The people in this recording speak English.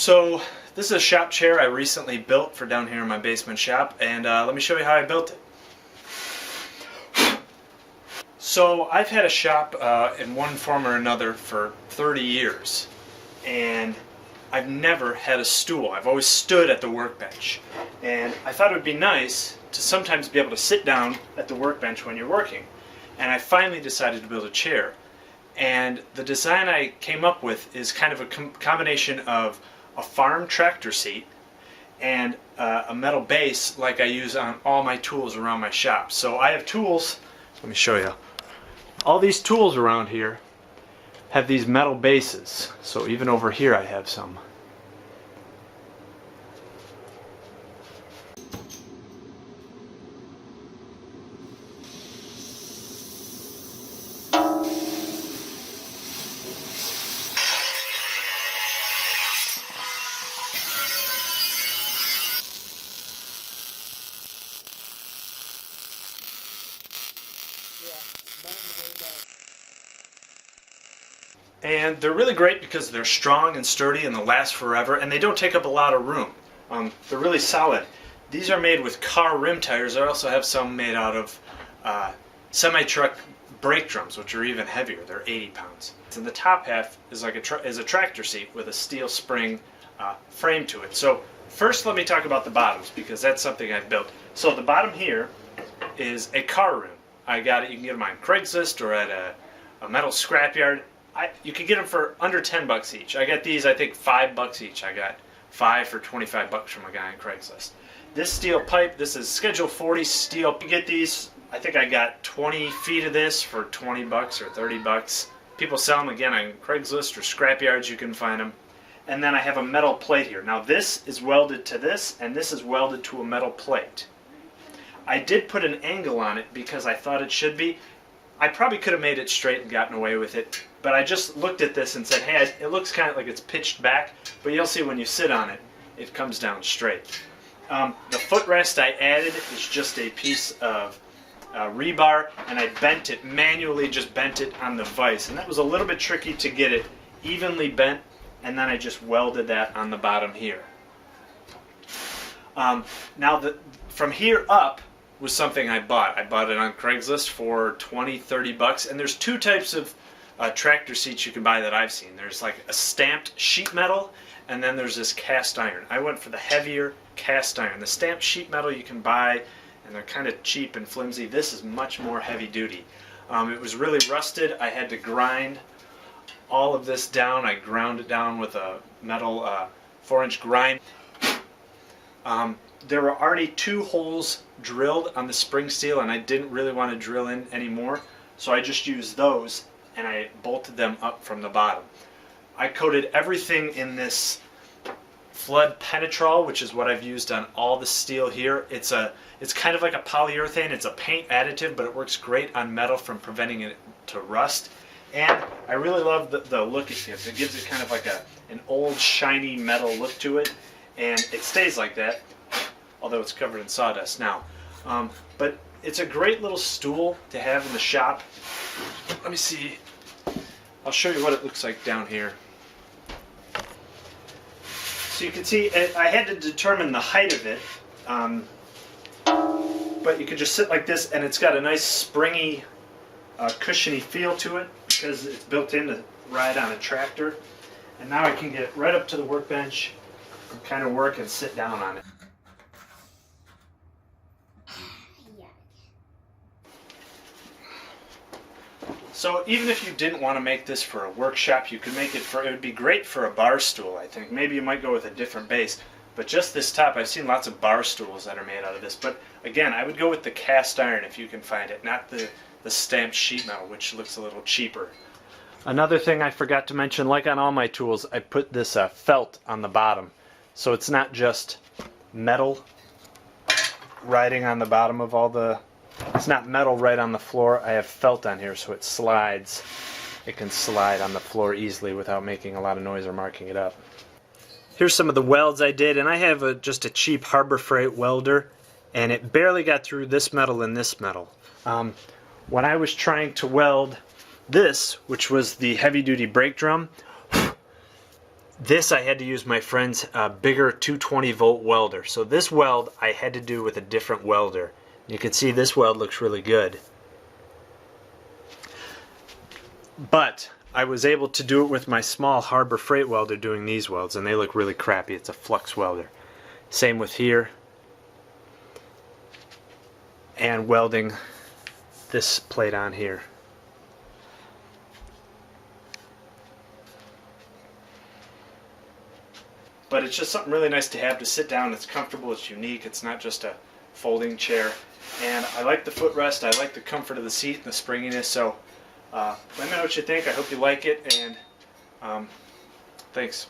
So this is a shop chair I recently built for down here in my basement shop, and let me show you how I built it. So I've had a shop in one form or another for 30 years, and I've never had a stool. I've always stood at the workbench, and I thought it would be nice to sometimes be able to sit down at the workbench when you're working. And I finally decided to build a chair, and the design I came up with is kind of a combination of a farm tractor seat and a metal base like I use on all my tools around my shop. So I have tools, let me show you. All these tools around here have these metal bases. So even over here I have some. And they're really great because they're strong and sturdy and they'll last forever, and they don't take up a lot of room. They're really solid. These are made with car rim tires. I also have some made out of semi-truck brake drums, which are even heavier. They're 80 pounds. And the top half is like a tractor seat with a steel spring frame to it. So first let me talk about the bottoms, because that's something I built. So the bottom here is a car rim. I got it. You can get them on Craigslist or at a metal scrapyard. You can get them for under 10 bucks each. I got these, I think, $5 each. I got 5 for 25 bucks from a guy on Craigslist. This steel pipe, this is Schedule 40 steel. You get these, I think I got 20 feet of this for 20 bucks or 30 bucks. People sell them again on Craigslist or scrapyards, you can find them. And then I have a metal plate here. Now this is welded to this, and this is welded to a metal plate. I did put an angle on it because I thought it should be. I probably could have made it straight and gotten away with it, but I just looked at this and said, hey, it looks kind of like it's pitched back, but you'll see when you sit on it, it comes down straight. The footrest I added is just a piece of rebar, and I bent it, manually just bent it on the vise, and that was a little bit tricky to get it evenly bent, and then I just welded that on the bottom here. Now from here up was something I bought. I bought it on Craigslist for 20, 30 bucks, and there's two types of tractor seats you can buy that I've seen. There's like a stamped sheet metal, and then there's this cast iron. I went for the heavier cast iron. The stamped sheet metal you can buy, and they're kind of cheap and flimsy. This is much more heavy duty. It was really rusted. I had to grind all of this down. I ground it down with a metal 4-inch grind. There were already 2 holes drilled on the spring steel, and I didn't really want to drill in anymore, so I just used those and I bolted them up from the bottom. I coated everything in this flood penetrol, which is what I've used on all the steel here. It's kind of like a polyurethane. It's a paint additive, but it works great on metal from preventing it to rust. And I really love the look it gives. It gives it kind of like an old shiny metal look to it, and it stays like that, although it's covered in sawdust now. But it's a great little stool to have in the shop. Let me see. I'll show you what it looks like down here. So you can see I had to determine the height of it, but you can just sit like this, and it's got a nice springy, cushiony feel to it because it's built in to ride on a tractor. And now I can get it right up to the workbench and kind of work and sit down on it. So even if you didn't want to make this for a workshop, you could make it for, it would be great for a bar stool, I think. Maybe you might go with a different base, but just this top, I've seen lots of bar stools that are made out of this. But again, I would go with the cast iron if you can find it, not the stamped sheet metal, which looks a little cheaper. Another thing I forgot to mention, like on all my tools, I put this felt on the bottom. So it's not just metal riding on the bottom of all the... It's not metal right on the floor. I have felt on here so it slides. It can slide on the floor easily without making a lot of noise or marking it up. Here's some of the welds I did, and I have just a cheap Harbor Freight welder, and it barely got through this metal and this metal. When I was trying to weld this, which was the heavy-duty brake drum, This I had to use my friend's bigger 220 volt welder. So this weld I had to do with a different welder. You can see this weld looks really good. But I was able to do it with my small Harbor Freight welder doing these welds, and they look really crappy. It's a flux welder. Same with here. And welding this plate on here. But it's just something really nice to have to sit down. It's comfortable, it's unique, it's not just a folding chair. And I like the footrest, I like the comfort of the seat and the springiness. So let me know what you think. I hope you like it, and thanks.